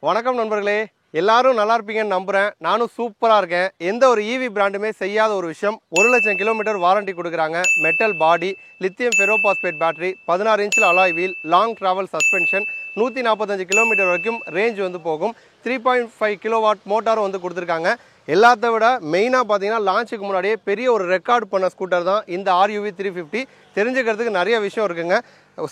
வணக்கம் நண்பர்களே, எல்லாரும் நல்லா இருப்பீங்கன்னு நம்புறேன். நானும் சூப்பரா இருக்கேன். எந்த ஒரு ஈவி பிராண்டுமே செய்யாத ஒரு விஷயம், 1,00,000 கிலோமீட்டர் வாரண்டி கொடுக்குறாங்க. Metal body, lithium ferrophosphate battery, 16 இன்ச்சில் alloy wheel, long travel suspension, 145 kilometre வரைக்கும் ரேஞ்ச் வந்து போகும். 3.5 கிலோவாட் மோட்டாரும் வந்து கொடுத்துருக்காங்க. எல்லாத்த விட மெயினாக பார்த்தீங்கன்னா லான்ச்சுக்கு முன்னாடியே பெரிய ஒரு ரெக்கார்ட் பண்ண ஸ்கூட்டர் தான் இந்த RUV 350. தெரிஞ்சுக்கிறதுக்கு நிறைய விஷயம் இருக்குங்க.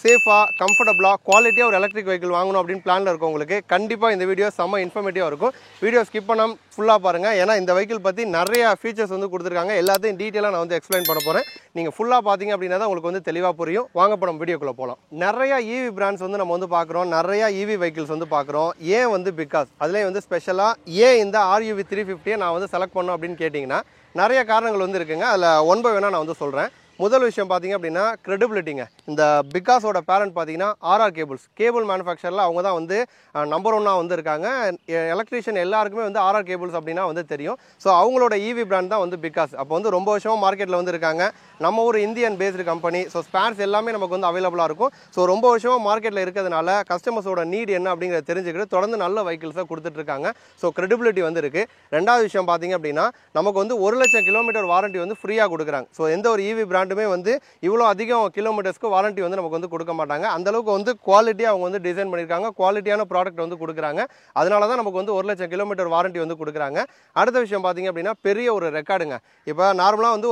சேஃபாக, கம்ஃபர்டபுளாக, குவாலிட்டியாக ஒரு எலக்ட்ரிக் வெஹிக்கிள் வாங்கணும் அப்படின்னு பிளானில் இருக்கவங்களுக்கு கண்டிப்பாக இந்த வீடியோ செம்ம இன்ஃபர்மேட்டிவாக இருக்கும். வீடியோ ஸ்கிப் பண்ணாமல் ஃபுல்லாக பாருங்கள். ஏன்னா இந்த வெஹிக்கிள் பற்றி நிறைய ஃபீச்சர்ஸ் வந்து கொடுத்துருக்காங்க. எல்லாத்தையும் டீட்டெயிலாக நான் வந்து எக்ஸ்பிளைன் பண்ண போகிறேன். நீங்கள் ஃபுல்லாக பார்த்தீங்க அப்படின்னா தான் உங்களுக்கு வந்து தெளிவாக புரியும். வாங்க படம் வீடியோக்குள்ளே போகலாம். நிறையா ஈவி பிராண்ட்ஸ் வந்து நம்ம வந்து பார்க்குறோம். நிறையா ஈவி வெஹிக்கிள்ஸ் வந்து பார்க்குறோம். ஏன் வந்து பிகாஸ் அதுலேயும் வந்து ஸ்பெஷலாக ஏன் இந்த RUV 350 நான் வந்து செலக்ட் பண்ணோம் அப்படின்னு கேட்டிங்கன்னா நிறைய காரணங்கள் வந்து இருக்குங்க. அதில் ஒன் பை ஒன்னாக நான் வந்து சொல்கிறேன். முதல் விஷயம் பார்த்தீங்க அப்படின்னா கிரெடிபிலிட்டிங்க. இந்த பிகாஸோட பேரண்ட் பார்த்தீங்கன்னா RR கேபிள்ஸ், கேபிள் மேனுஃபேக்சரில் அவங்க தான் வந்து நம்பர் 1 வந்து இருக்காங்க. எலக்ட்ரீஷியன் எல்லாருக்குமே வந்து RR கேபிள்ஸ் அப்படின்னா வந்து தெரியும். ஸோ அவங்களோட ஈவி பிராண்ட் தான் வந்து பிகாஸ். அப்போ வந்து ரொம்ப வருஷமாக மார்க்கெட்டில் வந்து இருக்காங்க. நம்ம ஒரு Indian based company. So spares எல்லாமே நமக்கு வந்து அவைலபிளாக இருக்கும். ஸோ ரொம்ப வருஷமாக மார்க்கெட்டில் இருக்கிறதுனால கஸ்டமர்ஸோட நீட் என்ன அப்படிங்கிறத தெரிஞ்சுக்கிட்டு தொடர்ந்து நல்ல வெஹிக்கிள்ஸை கொடுத்துட்ருக்காங்க. ஸோ கிரெடிபிலிட்டி வந்து இருக்குது. ரெண்டாவது விஷயம் பார்த்தீங்க அப்படின்னா நமக்கு வந்து 1,00,000 கிலோமீட்டர் வாரண்டி வந்து ஃப்ரீயாக கொடுக்குறாங்க. ஸோ எந்த ஒரு ஈவி பிராண்டுமே வந்து இவ்வளோ அதிகம் கிலோமீட்டர்ஸ்க்கு வாரண்டி வந்து நமக்கு வந்து கொடுக்க மாட்டாங்க. அந்தளவுக்கு வந்து குவாலிட்டியாக அவங்க வந்து டிசைன் பண்ணியிருக்காங்க. குவாலிட்டியான ப்ராடக்ட் வந்து கொடுக்குறாங்க. அதனால தான் நமக்கு வந்து 1,00,000 கிலோமீட்டர் வாரண்டி வந்து கொடுக்குறாங்க. அடுத்த விஷயம் பார்த்தீங்க அப்படின்னா பெரிய ஒரு ரெக்கார்டுங்க. இப்போ நார்மலாக வந்து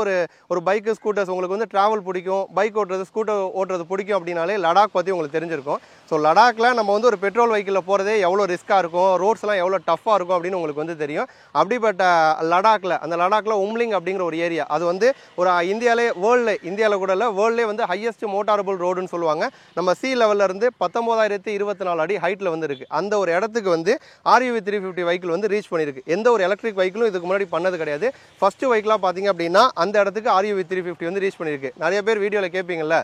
ஒரு பைக்கு, ஸ்கூட்டர்ஸ் உங்களுக்கு வந்து டிராவல் பிடிக்கும், பைக் ஓட்டுறது, ஸ்கூட்டர் ஓட்டுறது பிடிக்கும் அப்படின்னாலே லடாக் பற்றி உங்களுக்கு தெரிஞ்சிருக்கும். ஸோ லடாக்கில் நம்ம வந்து ஒரு பெட்ரோல் வெஹிக்கிளில் போகிறதே எவ்வளோ ரிஸ்க்காக இருக்கும், ரோட்ஸ்லாம் எவ்வளோ டஃப்பாக இருக்கும் அப்படின்னு உங்களுக்கு வந்து தெரியும். அப்படிப்பட்ட லடாக்கில் உம்லிங் அப்படிங்கிற ஒரு ஏரியா, அது வந்து ஒரு இந்தியாவில் கூட இல்லை, வேர்ல்ட்லே வந்து ஹையஸ்ட் மோட்டாரபிள் ரோடுன்னு சொல்லுவாங்க. நம்ம சி லெவலில் இருந்து 19,024 அடி ஹைட்டில் வந்து இருக்குது. அந்த ஒரு இடத்துக்கு வந்து RUV 350 வெஹிக்கிள் வந்து ரீச் பண்ணியிருக்கு. எந்த ஒரு எலக்ட்ரிக் வெஹிக்கிளும் இதுக்கு முன்னாடி பண்ணது கிடையாது. ஃபஸ்ட்டு வெஹிக்கிளாக பார்த்தீங்க அப்படின்னா அந்த இடத்துக்கு RUV 350 வந்து ரீச் பண்ணியிருக்கு. நிறைய பேர் வீடியோவில் கேட்பீங்கல்ல,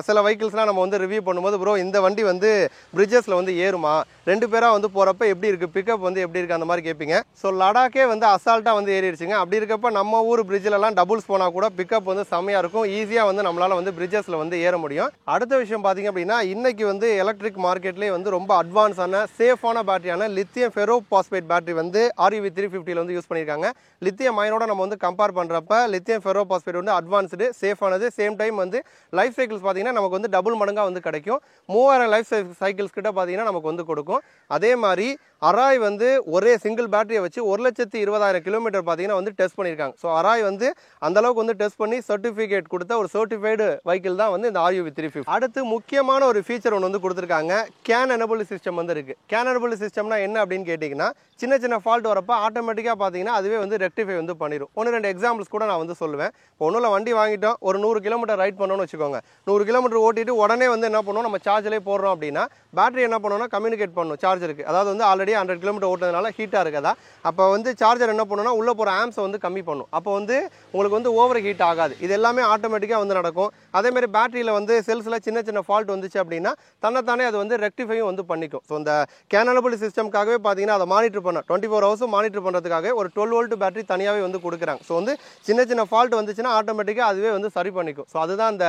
சில வெஹிக்கிள்ஸ்லாம் நம்ம வந்து ரிவ்யூ பண்ணும்போது ப்ரோ இந்த வண்டி வந்து பிரிட்ஜஸில் வந்து ஏறுமா, 2 பேராக வந்து போகிறப்ப எப்படி இருக்குது, பிக்கப் வந்து எப்படி இருக்குது, அந்த மாதிரி கேட்பீங்க. ஸோ லடாக்கே வந்து அசால்ட்டாக வந்து ஏறிடுச்சுங்க. அப்படி இருக்கப்போ நம்ம ஊர் பிரிட்ஜிலலாம் டபுள்ஸ் போனால் கூட பிக்கப் வந்து செம்மையாக இருக்கும். ஈஸியாக வந்து நம்மளால் வந்து பிரிட்ஜஸில் வந்து ஏற முடியும். அடுத்த விஷயம் பார்த்தீங்க அப்படின்னா இன்னைக்கு வந்து எலக்ட்ரிக் மார்க்கெட்லேயே வந்து ரொம்ப அட்வான்ஸான சேஃபான பேட்டரியான லித்தியம் ஃபெரோபாஸ்பேட் பேட்டரி வந்து RUV 350 வந்து யூஸ் பண்ணியிருக்காங்க. லித்தியம் அயனோட நம்ம வந்து கம்பேர் பண்ணுறப்ப லித்தியம் ஃபெரோபாஸ்பேட் வந்து அட்வான்ஸ்டு, சேஃபானது. சேம் டைம் வந்து லைஃப் சைக்கிள்ஸ் பார்த்தீங்கன்னா நமக்கு வந்து டபுள் மடங்காக வந்து கிடைக்கும். 3000 லைஃப் சைக்கிள்ஸ் கிட்ட பார்த்தீங்கன்னா நமக்கு வந்து கொடுக்கும். அதே மாதிரி அராய் வந்து ஒரே சிங்கிள் பேட்டரியை வச்சு 1,20,000 கிலோமீட்டர் பார்த்தீங்கன்னா வந்து டெஸ்ட் பண்ணியிருக்காங்க. ஸோ அராய் வந்து அந்தளவுக்கு வந்து டெஸ்ட் பண்ணி சர்டிஃபிகேட் கொடுத்த ஒரு சர்டிஃபைடு வெஹிக்கிள் தான் வந்து இந்த RUV 350. அடுத்து முக்கியமான ஒரு ஃபீச்சர் ஒன்று வந்து கொடுத்துருக்காங்க. கேன் எனபிள் சிஸ்டம் வந்து இருக்குது. கேன் எனபிள் சிஸ்டம்னா என்ன அப்படின்னு கேட்டிங்கன்னா சின்ன ஃபால்ட் வரப்போ ஆட்டோமேட்டிக்காக பார்த்தீங்கன்னா அதுவே வந்து ரெக்டிஃபை வந்து பண்ணிடும். 1-2 எக்ஸாம்பிள்ஸ் கூட நான் வந்து சொல்லுவேன். இப்போ ஒன்றும் இல்லை, வண்டி வாங்கிட்டோம், ஒரு 100 கிலோமீட்டர் ரைட் பண்ணோன்னு வச்சுக்கோங்க. 100 கிலோமீட்டர் ஓட்டிட்டு உடனே வந்து என்ன பண்ணுவோம், நம்ம சார்ஜ்லேயே போடுறோம் அப்படின்னா பேட்டரி என்ன பண்ணணும்னா கம்யூனிகேட் பண்ணணும் சார்ஜருக்கு. அதாவது வந்து ஆல்ரெடி 100 கிலோமீட்டர் ஓட்டுறதுனால ஹீட்டாக இருக்குதா, அப்போ வந்து சார்ஜர் என்ன பண்ணணும்னா உள்ளே போகிற ஆம்ஸை வந்து கம்மி பண்ணும். அப்போ வந்து உங்களுக்கு வந்து ஓவர் ஹீட் ஆகாது. இது எல்லாமே ஆட்டோமேட்டிக்காக வந்து நடக்கும். அதேமாதிரி பேட்டரியில் வந்து செல்ஸில் சின்ன ஃபால்ட் வந்துச்சு அப்படின்னா தன்னைத்தானே அது வந்து ரெக்டிஃபையும் வந்து பண்ணிக்கும். ஸோ இந்த கேன் எனபிள் சிஸ்டம்காகவே பார்த்தீங்கன்னா அதை மானிட்டர் பண்ண 24 ஹவர்ஸும் மானிட்டர் பண்ணுறதுக்காக ஒரு 12 வோல்ட் பேட்டரி தனியாகவே வந்து கொடுக்குறாங்க. ஸோ வந்து சின்ன ஃபால்ட் வந்துச்சுன்னா ஆட்டோமேட்டிக்காக அதுவே வந்து சரி பண்ணிக்கும். ஸோ அதுதான் இந்த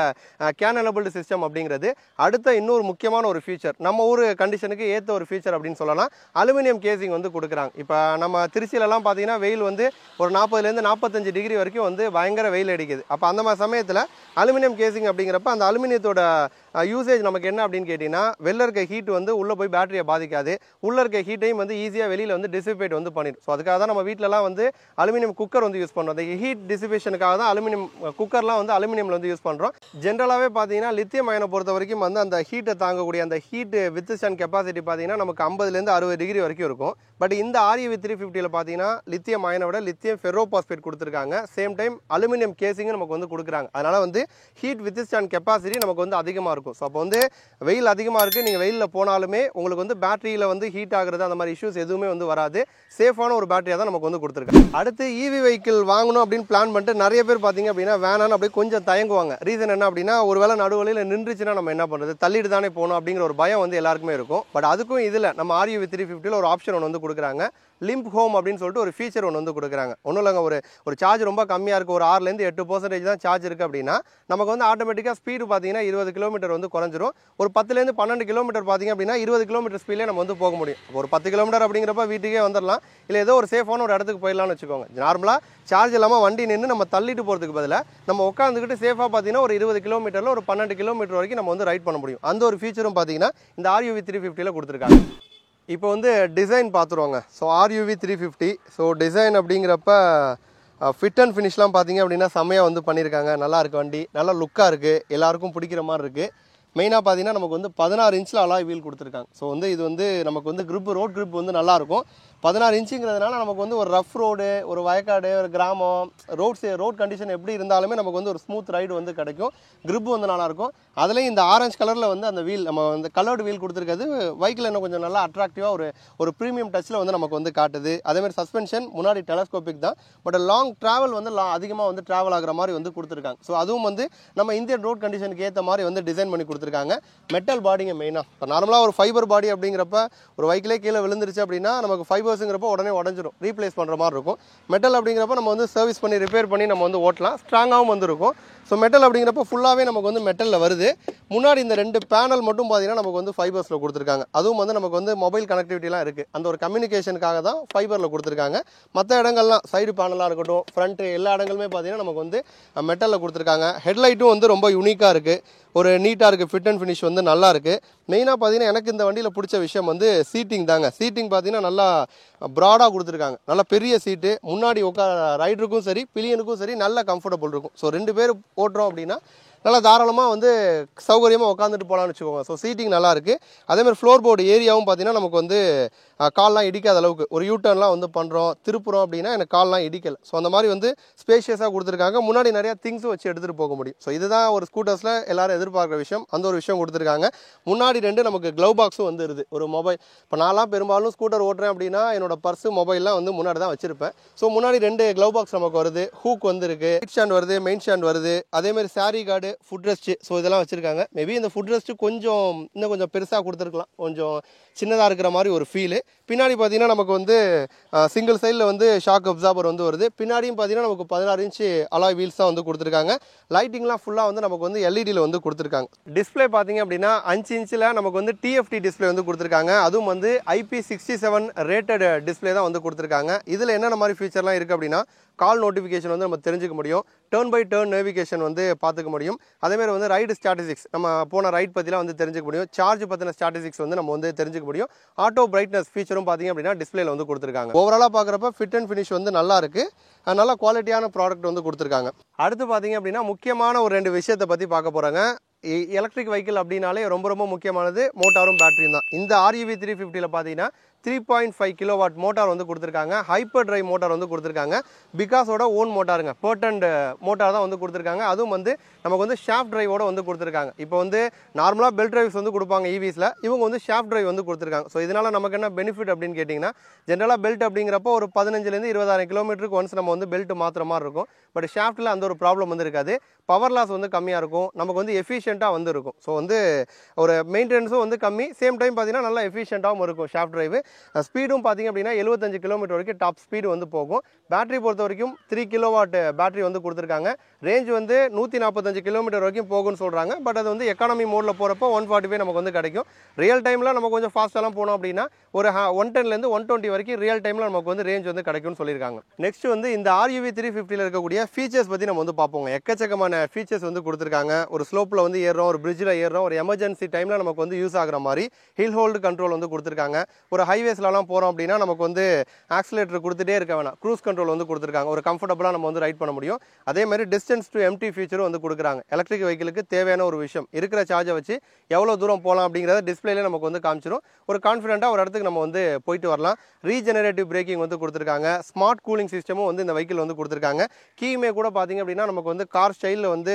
கேன் எனபிள் சிஸ்டம் அப்படிங்கிறது. அடுத்த இன்னொரு முக்கியமான ஒரு ஃபீச்சர், நம்ம ஊர் கண்டிஷனுக்கு ஏற்ற ஒரு ஃபீச்சர் அப்படின்னு சொல்லலாம். அலுமினியம் கேசிங் வந்து கொடுக்குறாங்க. இப்போ நம்ம திருச்சியிலலாம் பார்த்தீங்கன்னா வெயில் வந்து ஒரு 40லேருந்து 45 டிகிரி வரைக்கும் வந்து பயங்கர வெயில் அடிக்குது. அப்போ அந்த மாதிரி சமயத்தில் அலுமினியம் கேசிங் அப்படிங்கிறப்ப அந்த அலுமினியத்தோட யூசேஜ் நமக்கு என்ன அப்படின்னு கேட்டிங்கன்னா வெளில இருக்க ஹீட் வந்து உள்ளே போய் பேட்டரியை பாதிக்காது. உள்ளே இருக்க ஹீட்டையும் வந்து ஈஸியாக வெளியில் வந்து டிசிபேட் வந்து பண்ணிடும். ஸோ அதுக்காக தான் நம்ம வீட்டிலலாம் வந்து அலுமினியம் குக்கர் வந்து யூஸ் பண்ணுறோம். அந்த ஹீட் டிசிபேஷனுக்காக தான் அலுமினியம் குக்கர்லாம் வந்து அலுமினியமில் வந்து யூஸ் பண்ணுறோம். ஜென்ரலாகவே பார்த்தீங்கன்னா லித்தியம் அயனை பொறுத்த வரைக்கும் வந்து அந்த ஹீட்டை தாங்கக்கூடிய அந்த ஹீட் வித்ஸ்டாண்ட் கெப்பாசிட்டி பார்த்தீங்கன்னா நமக்கு 50லேருந்து 60 டிகிரி வரைக்கும் இருக்கும். பட் இந்த RUV 350 பார்த்தீங்கன்னா லித்தியம் அயனை விட லித்தியம் ஃபெரோபாஸ்பேட் கொடுத்துருக்காங்க. சேம் டைம் அலுமினியம் கேசிங்கும் நமக்கு வந்து கொடுக்குறாங்க. அதனால வந்து ஹீட் வித்ஸ்டாண்ட் கெப்பாசிட்டி நமக்கு வந்து அதிகமாக இருக்கும். ஸோ அப்போ வந்து வெயில் அதிகமாக இருக்குது, நீங்கள் வெயிலில் போனாலுமே உங்களுக்கு வந்து பேட்டரியில் வந்து ஹீட் ஆகுறது அந்த மாதிரி இஷ்யூஸ் எதுவுமே வந்து வராது. சேஃபான ஒரு பேட்டரியாக தான் நமக்கு வந்து கொடுத்துருக்காங்க. அடுத்து ஈவி வெஹிக்கிள் வாங்கணும் அப்படின்னு பிளான் பண்ணிட்டு நிறைய பேர் பார்த்தீங்க அப்படின்னா வேணான்னு அப்படியே கொஞ்சம் தயங்குவாங்க. ரீசன் என்ன அப்படின்னா ஒருவேளை நடுவழியில் நின்றுச்சுன்னா நம்ம என்ன பண்ணுறது, தள்ளிட்டு தானே போகணும் அப்படிங்கிற ஒரு பயம் வந்து எல்லாருக்குமே இருக்கும். பட் அதுக்கும் இதில் நம்ம RUV 350 350ல ஒரு ஆப்ஷன் ஒன்று வந்து கொடுக்குறாங்க. லிம்ப் ஹோம் அப்படின்னு சொல்லிட்டு ஒரு ஃபீச்சர் ஒன்று வந்து கொடுக்குறாங்க. ஒன்றும் இல்லைங்க, ஒரு சார்ஜ் ரொம்ப கம்மியாக இருக்குது, ஒரு 6லேருந்து 8% தான் சார்ஜ் இருக்குது அப்படின்னா நமக்கு வந்து ஆட்டோமேட்டிக்காக ஸ்பீடு பார்த்தீங்கன்னா 20 கிலோமீட்டர் வந்து குறைஞ்சிரும். ஒரு 10லேருந்து 12 கிலோமீட்டர் பார்த்தீங்க அப்படின்னா 20 கிலோமீட்டர் ஸ்பீட்லேயே நம்ம வந்து போக முடியும். ஒரு 10 கிலோமீட்டர் அப்படிங்கிறப்ப வீட்டுக்கே வந்துடலாம், இல்லை ஏதோ ஒரு சேஃபான ஒரு இடத்துக்கு போயிடலாம்னு வச்சுக்கோங்க. நார்மலாக சார்ஜ் இல்லாமல் வண்டி நின்று நம்ம தள்ளிட்டு போகிறதுக்கு பதிலாக நம்ம உட்காந்துக்கிட்டு சேஃபாக பார்த்தீங்கன்னா ஒரு 20 கிலோமீட்டரில் ஒரு 12 கிலோமீட்டர் வரைக்கும் நம்ம வந்து ரைட் பண்ண முடியும். அந்த ஒரு ஃபீச்சரும் பார்த்தீங்கன்னா இந்த RUV 350ல கொடுத்துருக்காங்க. இப்போ வந்து டிசைன் பார்த்துருவாங்க. ஸோ RUV 350, ஸோ டிசைன் அப்படிங்கிறப்ப ஃபிட் அண்ட் ஃபினிஷ்லாம் பார்த்தீங்க அப்படின்னா செம்மையாக வந்து பண்ணியிருக்காங்க. நல்லா இருக்குது வண்டி, நல்லா லுக்காக இருக்குது, எல்லாருக்கும் பிடிக்கிற மாதிரி இருக்குது. மெயினாக பார்த்தீங்கன்னா நமக்கு வந்து 16 இன்ச்சில் அலாய் வீல் கொடுத்துருக்காங்க. ஸோ வந்து இது வந்து நமக்கு வந்து ரோட் grip வந்து நல்லாயிருக்கும். 16 இன்ச்சுங்கிறதுனால நமக்கு வந்து ஒரு ரஃப் ரோடு, ஒரு வயக்காடு, ஒரு கிராமம், ரோட் கண்டிஷன் எப்படி இருந்தாலுமே நமக்கு வந்து ஒரு ஸ்மூத் ரைடு வந்து கிடைக்கும். grip வந்து நல்லாயிருக்கும். அதுலேயும் இந்த ஆரஞ்சு கலரில் வந்து அந்த வீல் நம்ம வந்து கலர்டு வீல் கொடுத்துருக்கிறது பைக்கில் இன்னும் கொஞ்சம் நல்லா அட்ராக்டிவாக ஒரு ப்ரீமியம் டச்சில் வந்து நமக்கு வந்து காட்டுது. அதேமாதிரி சஸ்பென்ஷன் முன்னாடி டெலஸ்கோபிக் தான், பட் லாங் ட்ராவல் வந்து அதிகமாக வந்து ட்ராவல் ஆகிற மாதிரி வந்து கொடுத்துருக்காங்க. ஸோ அதுவும் வந்து நம்ம இந்தியன் ரோட் கண்டிஷனுக்கு ஏற்ற மாதிரி வந்து டிசைன் பண்ணி கொடுத்துருக்காங்க. மெட்டல் பாடிங்க மெயினாக. இப்போ நார்மலாக ஒரு ஃபைபர் பாடி அப்படிங்கிறப்ப ஒரு பைக்கிலே கீழே விழுந்துருச்சு அப்படின்னா நமக்கு ஃபைபர்ஸுங்கிறப்ப உடனே உடஞ்சிரும், ரீப்ளேஸ் பண்ணுற மாதிரி இருக்கும். மெட்டல் அப்படிங்கிறப்ப நம்ம வந்து சர்வீஸ் பண்ணி ரிப்பேர் பண்ணி நம்ம வந்து ஓட்டலாம், ஸ்ட்ராங்காகவும் வந்து இருக்கும். ஸோ மெட்டல் அப்படிங்கிறப்ப ஃபுல்லாகவே நமக்கு வந்து மெட்டலில் வருது. முன்னாடி இந்த 2 பேனல் மட்டும் பார்த்தீங்கன்னா நமக்கு வந்து ஃபைபர்ஸில் கொடுத்துருக்காங்க. அதுவும் வந்து நமக்கு வந்து மொபைல் கனெக்டிவிட்டிலாம் இருக்குது, அந்த ஒரு கம்யூனிகேஷனுக்காக தான் ஃபைபரில் கொடுத்துருக்காங்க. மற்ற இடங்கள்லாம் சைடு பேனலாக இருக்கட்டும், ஃப்ரண்ட்டு எல்லா இடங்களுமே பார்த்தீங்கன்னா நமக்கு வந்து மெட்டலில் கொடுத்துருக்காங்க. ஹெட்லைட்டும் வந்து ரொம்ப யூனிக்காக இருக்குது, ஒரு நீட்டாக இருக்குது, ஃபிட் அண்ட் ஃபினிஷ் வந்து நல்லா இருக்குது. மெயினாக பார்த்தீங்கன்னா எனக்கு இந்த வண்டியில் பிடிச்ச விஷயம் வந்து சீட்டிங் தாங்க. சீட்டிங் பார்த்தீங்கன்னா நல்லா ப்ராடாக கொடுத்துருக்காங்க, நல்லா பெரிய சீட்டு. முன்னாடி ரைடருக்கும் சரி பிலியனுக்கும் சரி நல்ல கம்ஃபர்டபுள் இருக்கும். ஸோ 2 பேர் ஓட்டுறோம் அப்படின்னா நல்லா தாராளமாக வந்து சௌகரியமாக உட்காந்துட்டு போகலான்னு வச்சுக்கோங்க. ஸோ சீட்டிங் நல்லா இருக்குது. அதேமாதிரி ஃப்ளோர் போர்டு ஏரியாவும் பார்த்தீங்கன்னா நமக்கு வந்து கால்லாம் இடிக்காத அளவுக்கு, ஒரு யூட்டர்ன்லாம் வந்து பண்ணுறோம் திருப்புறோம் அப்படின்னா எனக்கு கால்லாம் இடிக்கலை. ஸோ அந்த மாதிரி வந்து ஸ்பேஷியஸாக கொடுத்துருக்காங்க. முன்னாடி நிறையா திங்ஸும் வச்சு எடுத்துகிட்டு போக முடியும். ஸோ இதுதான் ஒரு ஸ்கூட்டர்ஸில் எல்லாரும் எதிர்பார்க்குற விஷயம், அந்த ஒரு விஷயம் கொடுத்துருக்காங்க. முன்னாடி 2 நமக்கு க்ளவ் பாக்ஸும் வந்துருது. ஒரு மொபைல், இப்போ நான்லாம் பெரும்பாலும் ஸ்கூட்டர் ஓட்டுறேன் அப்படின்னா என்னோட பர்ஸு மொபைல்லாம் வந்து முன்னாடி தான் வச்சிருப்பேன். ஸோ முன்னாடி 2 க்ளவ் பாக்ஸ் நமக்கு வருது, ஹூக் வந்துருக்கு, ஹெட் ஸ்டாண்ட் வருது, மெயின் ஸ்டாண்ட் வருது, அதேமாதிரி sorry card, food rest, so இதெல்லாம் வச்சுருக்காங்க. மேபி இந்த ஃபுட் ரெஸ்ட்டு இன்னும் கொஞ்சம் பெருசாக கொடுத்துருக்கலாம், கொஞ்சம் சின்னதாக இருக்கிற மாதிரி ஒரு ஃபீலு. பின்னாடி பார்த்தீங்கன்னா நமக்கு வந்து சிங்கிள் சைடில் வந்து ஷாக் அப்சார்பர் வந்து வருது. பின்னாடியும் பார்த்தீங்கன்னா நமக்கு 16 இன்ச்சு அலாய் வீல்ஸ் தான் வந்து கொடுத்துருக்காங்க. லைட்டிங்லாம் ஃபுல்லாக வந்து நமக்கு வந்து எல்இடியில் வந்து கொடுத்துருக்காங்க. டிஸ்பிளே பார்த்தீங்க அப்படின்னா 5 இன்ச்சில் நமக்கு வந்து TFT டிஸ்பிளே வந்து கொடுத்துருக்காங்க. அதுவும் வந்து IP67 ரேட்டட் டிஸ்பிளே தான் வந்து கொடுத்துருக்காங்க. இதில் என்னென்ன மாதிரி ஃபீச்சர்லாம் இருக்குது அப்படின்னா கால் நோட்டிஃபிகேஷன் வந்து நம்ம தெரிஞ்சுக்க முடியும், டர்ன் பை டர்ன் நேவிகேஷன் வந்து பார்த்துக்க முடியும். அதேமாதிரி வந்து ரைடு ஸ்டாட்டிஸ்டிக்ஸ், நம்ம போன ரைட் பற்றிலாம் வந்து தெரிஞ்சுக்க முடியும். சார்ஜ் பற்றின ஸ்டாட்டிஸ்டிக்ஸ் வந்து நம்ம வந்து தெரிஞ்சுக்க முடியும். ஆட்டோ பிரைட்னஸ் ஃபீச்சரும் பார்த்தீங்க அப்படின்னா டிஸ்பிளேல வந்து கொடுத்துருக்காங்க. ஓவராலாக பார்க்குறப்ப ஃபிட் அண்ட் ஃபினிஷ் வந்து நல்லா இருக்குது, நல்ல குவாலிட்டியான ப்ராடக்ட் வந்து கொடுத்துருக்காங்க. அடுத்து பார்த்தீங்க அப்படின்னா முக்கியமான ஒரு 2 விஷயத்தை பற்றி பார்க்க போகிறாங்க. எலக்ட்ரிக் வெஹிக்கிள் அப்படின்னாலே ரொம்ப முக்கியமானது மோட்டாரும் பேட்டரியும் தான். இந்த RUV 350ல பார்த்தீங்கன்னா 3.5 கிலோவாட் மோட்டார் வந்து கொடுத்துருக்காங்க. ஹைப்பர் டிரைவ் மோட்டார் வந்து கொடுத்துருக்காங்க. பிகாஸோட ஓன் மோட்டாருங்க, பேர்டன்ட் மோட்டார் தான் வந்து கொடுத்துருக்காங்க. அதுவும் வந்து நமக்கு வந்து ஷாஃப்ட் டிரைவோட வந்து கொடுத்துருக்காங்க. இப்போ வந்து நார்மலாக பெல்ட் டிரைவ்ஸ் வந்து கொடுப்பாங்க EVஸில், இவங்க வந்து ஷாஃப்ட் டிரைவ் வந்து கொடுத்துருக்காங்க. ஸோ இதனால் நமக்கு என்ன பெனிஃபிட் அப்படின்னு கேட்டிங்கன்னா, ஜென்ரலாக பெல்ட் அப்படிங்கிறப்போ ஒரு 15லேருந்து 20,000 கிலோமீட்டருக்கு ஒன்ஸ் நம்ம வந்து பெல்ட் மாற்றுற மாதிரி இருக்கும். பட் ஷாஃப்ட்டில் அந்த ஒரு ப்ராப்ளம் வந்து இருக்காது. பவர் லாஸ் வந்து கம்மியாக இருக்கும், நமக்கு வந்து எஃபிஷியண்ட்டாக வந்து இருக்கும். ஸோ வந்து ஒரு மெயின்டெனன்ஸும் வந்து கம்மி, சேம் டைம் பார்த்தீங்கன்னா நல்லா எஃபிஷியண்ட்டாகவும் இருக்கும் ஷாஃப்ட் டிரைவ். ஸ்பீடும் பார்த்தீங்க அப்படின்னா 75 கிலோமீட்டர் வரைக்கும் டாப் ஸ்பீடு வந்து போகும். பேட்டரி பொறுத்த வரைக்கும் 3 கிலோவாட் பேட்டரி வந்து கொடுத்துருக்காங்க. ரேஞ்ச் வந்து 145 கிலோமீட்டர் வரைக்கும் போகும்னு சொல்கிறாங்க. பட் அது வந்து எக்கானமி மோடில் போகிறப்போ 145 நமக்கு வந்து கிடைக்கும். ரியல் டைமில் நம்ம கொஞ்சம் ஃபாஸ்ட்டாலாம் போனோம் அப்படின்னா ஒரு 110லேருந்து 120 வரைக்கும் ரியல் டைமில் நமக்கு வந்து ரேஞ்ச் வந்து கிடைக்கும்னு சொல்லியிருக்காங்க. நெக்ஸ்ட் வந்து இந்த RUV 350ல இருக்கக்கூடிய ஃபீச்சர்ஸ் பற்றி நம்ம வந்து பார்ப்போங்க. எக்கச்சக்கமான ஃபீச்சர்ஸ் வந்து கொடுத்துருக்காங்க. ஒரு ஸ்லோப்பில் வந்து ஏறுறோம், ஒரு பிரிட்ஜில் ஏறுறோம், ஒரு எமர்ஜென்சி டைமில் நமக்கு வந்து யூஸ் ஆகிற மாதிரி ஹில் ஹோல்டு கண்ட்ரோல் வந்து கொடுத்துருக்காங்க. ஒரு ஹைவேஸ்லாம் போகிறோம் அப்படின்னா நமக்கு வந்து ஆக்சிலேட்டர் கொடுத்துட்டே இருக்க வேணாம், க்ரூஸ் கண்ட்ரோல் வந்து கொடுத்துருக்காங்க. ஒரு கம்ஃபர்டபுளாக நம்ம வந்து ரைட் பண்ண முடியும். அதே மாதிரி டிஸ்டன்ஸ் டு எம்டி ஃபீச்சரும் வந்து கொடுக்குறாங்க. எலக்ட்ரிக் வெஹிக்கிளுக்கு தேவையான ஒரு விஷயம், இருக்கிற சார்ஜை வச்சு எவ்வளோ தூரம் போகலாம் அப்படிங்கிறத டிஸ்பிளேல நமக்கு வந்து காமிச்சிடும். ஒரு கான்ஃபிடென்ட்டாக ஒரு இடத்துக்கு நம்ம வந்து போயிட்டு வரலாம். ரீஜெனரேட்டிவ் பிரேக்கிங் வந்து கொடுத்துருக்காங்க. ஸ்மார்ட் கூலிங் சிஸ்டமும் வந்து இந்த வெஹிக்கிள் வந்து கொடுத்துருக்காங்க. கீயுமே கூட பார்த்தீங்க அப்படின்னா நமக்கு வந்து கார் ஸ்டைலில் வந்து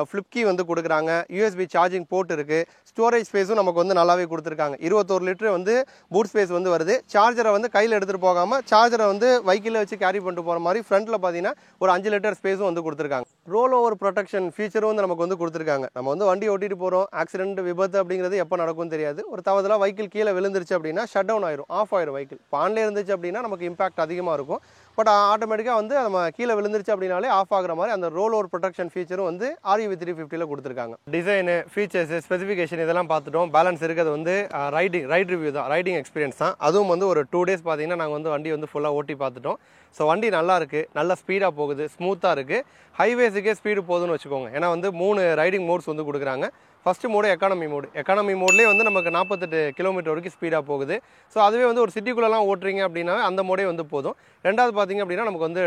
ஃப்ளிப் கீ வந்து கொடுக்குறாங்க. USB சார்ஜிங் போர்ட் இருக்குது. ஸ்டோரேஜ் ஸ்பேஸும் நமக்கு வந்து நல்லாவே கொடுத்துருக்காங்க. 21 லிட்டர் வந்து பூட் ஸ்பேஸ் வந்து வந்து வருது. சார்ஜரை வந்து கையில் எடுத்துகிட்டு போகாமல் சார்ஜரை வந்து வைக்கில் வச்சு கேரி பண்ணிட்டு போகிற மாதிரி ஃப்ரண்ட்டில் பார்த்தீங்கன்னா ஒரு 5 லிட்டர் ஸ்பேஸும் வந்து கொடுத்துருக்காங்க. ரோல் ஓவர் ப்ரொடெக்ஷன் ஃபீச்சரும் வந்து நமக்கு வந்து கொடுத்துருக்காங்க. நம்ம வந்து வண்டி ஓட்டிட்டு போகிறோம், ஆக்சிடென்ட் விபத்து அப்படிங்கிறது எப்போ நடக்கும்னு தெரியாது. ஒரு தவறுதலாக வைக்கில் கீழே விழுந்துருச்சு அப்படின்னா ஷட் டவுன் ஆயிரும், ஆஃப் ஆயிரும். வைக்கில் பான்லேயே இருந்துச்சு அப்படின்னா நமக்கு இம்பாக்ட் அதிகமாக இருக்கும். பட் ஆட்டோமேட்டிக்காக வந்து நம்ம கீழே விழுந்துருச்சு அப்படின்னாலே ஆஃப் ஆகிற மாதிரி அந்த ரோல் ஓவர் ப்ரொடெக்ஷன் ஃபீச்சரும் வந்து RUV 350 கொடுத்துருக்காங்க. டிசைனு, ஃபீச்சர்ஸ், ஸ்பெசிஃபிகேஷன் இதெல்லாம் பார்த்துட்டோம். பேலன்ஸ் இருக்கிறது வந்து ரைட் ரிவ்யூ தான், ரைடிங் எக்ஸ்பீரியன்ஸ் தான். அதுவும் வந்து ஒரு 2 days பார்த்தீங்கன்னா நாங்கள் வந்து வண்டி வந்து ஃபுல்லாக ஓட்டி பார்த்துட்டோம். ஸோ வண்டி நல்லா இருக்குது, நல்ல ஸ்பீடாக போகுது, ஸ்மூத்தாக இருக்குது. ஹைவேஸுக்கே ஸ்பீடு போகுதுன்னு வச்சுக்கோங்க. ஏன்னா வந்து 3 ரைடிங் மோட்ஸ் வந்து கொடுக்குறாங்க. ஃபஸ்ட்டு மோடு எக்கானமி மோட்லேயே வந்து நமக்கு 48 கிலோமீட்டர் வரைக்கும் ஸ்பீடாக போகுது. ஸோ அதுவே வந்து ஒரு சிட்டிக்குள்ளெலாம் ஓட்டுறீங்க அப்படின்னா அந்த மோடே வந்து போதும். ரெண்டாவது பார்த்திங்க அப்படின்னா நமக்கு வந்து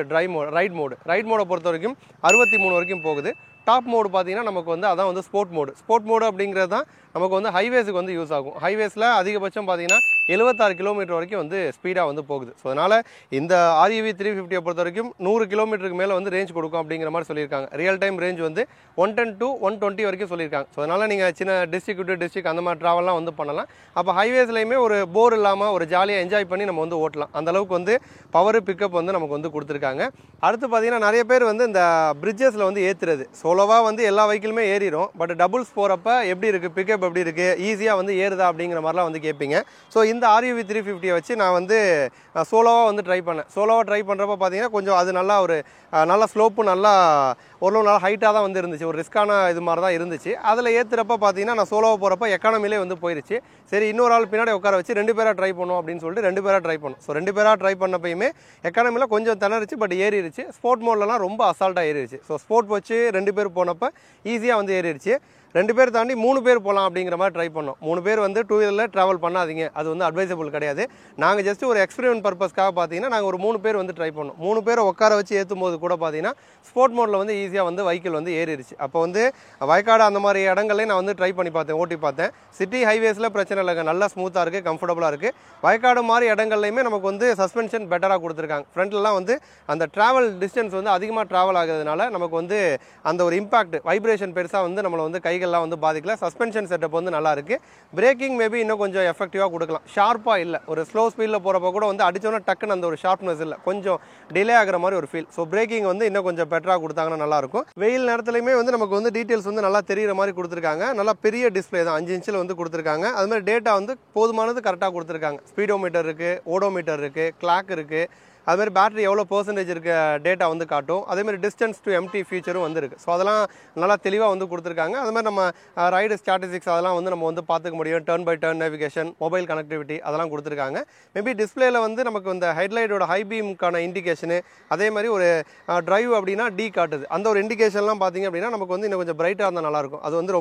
ரைட் மோடை பொறுத்த வரைக்கும் 63 வரைக்கும் போகுது. டாப் மோடு பார்த்தீங்கன்னா நமக்கு வந்து அதான் வந்து ஸ்போர்ட் மோடு அப்படிங்கிறது தான் நமக்கு வந்து ஹைவேஸுக்கு வந்து யூஸ் ஆகும். ஹைவேஸில் அதிகபட்சம் பார்த்தீங்கன்னா 76 கிலோமீட்டர் வரைக்கும் வந்து ஸ்பீடாக வந்து போகுது. ஸோ அதனால் இந்த RUV 350 பொறுத்த வரைக்கும் 100 கிலோமீட்டருக்கு மேலே வந்து ரேஞ்ச் கொடுக்கும் அப்படிங்கிற மாதிரி சொல்லியிருக்காங்க. ரியல் டைம் ரேஞ்ச் வந்து 110 to 120 வரைக்கும் சொல்லியிருக்காங்க. ஸோ அதனால் நீங்கள் சின்ன டிஸ்ட்ரிக்ட் அந்த மாதிரி ட்ராவல்லாம் வந்து பண்ணலாம். அப்போ ஹைவேஸ்லையுமே ஒரு போர் இல்லாமல் ஒரு ஜாலியாக என்ஜாய் பண்ணி நம்ம வந்து ஓட்டலாம். அந்தளவுக்கு வந்து பவர் பிக்கப் வந்து நமக்கு வந்து கொடுத்துருக்காங்க. அடுத்து பார்த்தீங்கன்னா நிறைய பேர் வந்து இந்த பிரிட்ஜஸில் வந்து ஏற்றுறது, சோலோவாக வந்து எல்லா வெஹிக்கிளுமே ஏறிடும். பட் டபுள்ஸ் போகிறப்ப எப்படி இருக்குது, பிக்கப் எப்படி இருக்குது, ஈஸியாக வந்து ஏறுதா அப்படிங்கிற மாதிரிலாம் வந்து கேட்பீங்க. ஸோ இந்த RUV 350 வச்சு நான் வந்து சோலோவாக வந்து ட்ரை பண்ணேன். சோலோவாக ட்ரை பண்ணுறப்ப பார்த்தீங்கன்னா கொஞ்சம் அது நல்லா ஒரு நல்லா ஸ்லோப்பு நல்லா ஓரளவு நல்லா ஹைட்டாக தான் வந்து இருந்துச்சு. ஒரு ரிஸ்க்கான இது மாதிரி தான் இருந்துச்சு. அதில் ஏற்றுறப்ப பார்த்தீங்கன்னா நான் சோலோவாக போகிறப்ப எக்கானமிலே வந்து போயிடுச்சு. சரி இன்னொரு ஆள் பின்னாடி உட்கார வச்சு 2 பேராக ட்ரை பண்ணுவோம் அப்படின்னு சொல்லிட்டு 2 பேராக ட்ரை பண்ணோம். ஸோ 2 பேராக ட்ரை பண்ணப்பயுமே எக்கானமியில் கொஞ்சம் திணறிச்சு, பட் ஏறிடுச்சு. ஸ்போர்ட் மோட்லலாம் ரொம்ப அசால்ட்டாக ஏறிடுச்சு. ஸோ ஸ்போர்ட் வச்சு 2 பேர் போனப்போ ஈஸியாக வந்து ஏறிடுச்சு. 2 பேர் தாண்டி 3 பேர் போகலாம் அப்படிங்கிற மாதிரி ட்ரை பண்ணோம். 3 பேர் வந்து 2 வீலரில் ட்ராவல் பண்ணாதீங்க, அது வந்து அட்வைசபிள் கிடையாது. நாங்கள் ஜஸ்ட் ஒரு எக்ஸ்பெரிமெண்ட் பர்பஸ்க்காக பார்த்தீங்கன்னா நாங்கள் ஒரு 3 பேர் வந்து ட்ரை பண்ணோம். 3 பேரை உட்கார வச்சு ஏற்றும் போது கூட பார்த்தீங்கன்னா ஸ்போர்ட் மோடில் வந்து ஈஸியாக வந்து வெஹிக்கிள் வந்து ஏறிடுச்சு. அப்போ வந்து வயக்காடு அந்த மாதிரி இடங்கள்லேயும் நான் வந்து ட்ரை பண்ணி பார்த்தேன், ஓட்டி பார்த்தேன். சிட்டி ஹைவேஸில் பிரச்சனை இல்லைங்க, நல்லா ஸ்மூத்தாக இருக்குது, கம்ஃபர்டபுளாக இருக்குது. வயக்காடு மாதிரி இடங்கள்லையுமே நமக்கு வந்து சஸ்பென்ஷன் பெட்டராக கொடுத்துருக்காங்க. ஃப்ரண்ட்லலாம் வந்து அந்த ட்ராவல் டிஸ்டன்ஸ் வந்து அதிகமாக ட்ராவல் ஆகுறதுனால நமக்கு வந்து அந்த ஒரு இம்பாக்ட் வைப்ரேஷன் பெருசாக வந்து நம்மளை வந்து கைகள்லாம் வந்து பாதிக்கல. சஸ்பென்ஷன் செட்டப் வந்து நல்லா இருக்கு. பிரேக்கிங் மேபி இன்னும் கொஞ்சம் எஃபெக்டிவாக கொடுக்கலாம். ஷார்ப்பாக இல்லை, ஒரு ஸ்லோ ஸ்பீடில் போகிறப்ப கூட வந்து அடிச்சோன்னா டக்குன்னு அந்த ஒரு ஷார்ப்னஸ் இல்லை, கொஞ்சம் டிலே ஆகிற மாதிரி ஒரு ஃபீல். ஸோ பிரேக்கிங் வந்து இன்னும் கொஞ்சம் பெட்டராக கொடுத்தாங்கன்னா நல்லாயிருக்கும். வெயில் நேரத்துலையுமே வந்து நமக்கு வந்து டீட்டெயில்ஸ் வந்து நல்லா தெரிகிற மாதிரி கொடுத்துருக்காங்க. நல்லா பெரிய டிஸ்பிளே தான், 5 இன்ச்சில் வந்து கொடுத்துருக்காங்க. அது மாதிரி டேட்டா வந்து போதுமானது கரெக்டாக கொடுத்துருக்காங்க. ஸ்பீடோமீட்டர் இருக்குது, ஓடோமீட்டர் இருக்குது, கிளாக் இருக்குது. அதுமாதிரி பேட்டரி எவ்வளோ பர்சன்டேஜ் இருக்க டேட்டா வந்து காட்டும். அதேமாதிரி டிஸ்டன்ஸ் டு எம்டி ஃபீச்சரும் வந்து இருக்குது. ஸோ அதெல்லாம் நல்லா தெளிவாக வந்து கொடுத்துருக்காங்க. அதுமாதிரி நம்ம ரைடு ஸ்டாட்டிஸ்டிக்ஸ் அதெல்லாம் வந்து நம்ம வந்து பார்த்துக்க முடியும். Turn by turn navigation, mobile connectivity அதெல்லாம் கொடுத்துருக்காங்க. மேபி டிஸ்பிளேல வந்து நமக்கு இந்த ஹெட்லைட்டோட ஹை பீமுக்கான இண்டிகேஷனு, அதே மாதிரி ஒரு டிரைவ் அப்படின்னா டி காட்டுது. அந்த ஒரு இண்டிகேஷன்லாம் பார்த்தீங்க அப்படின்னா நமக்கு வந்து இன்னும் கொஞ்சம் பிரைட்டாக இருந்தால் நல்லாயிருக்கும். அது வந்து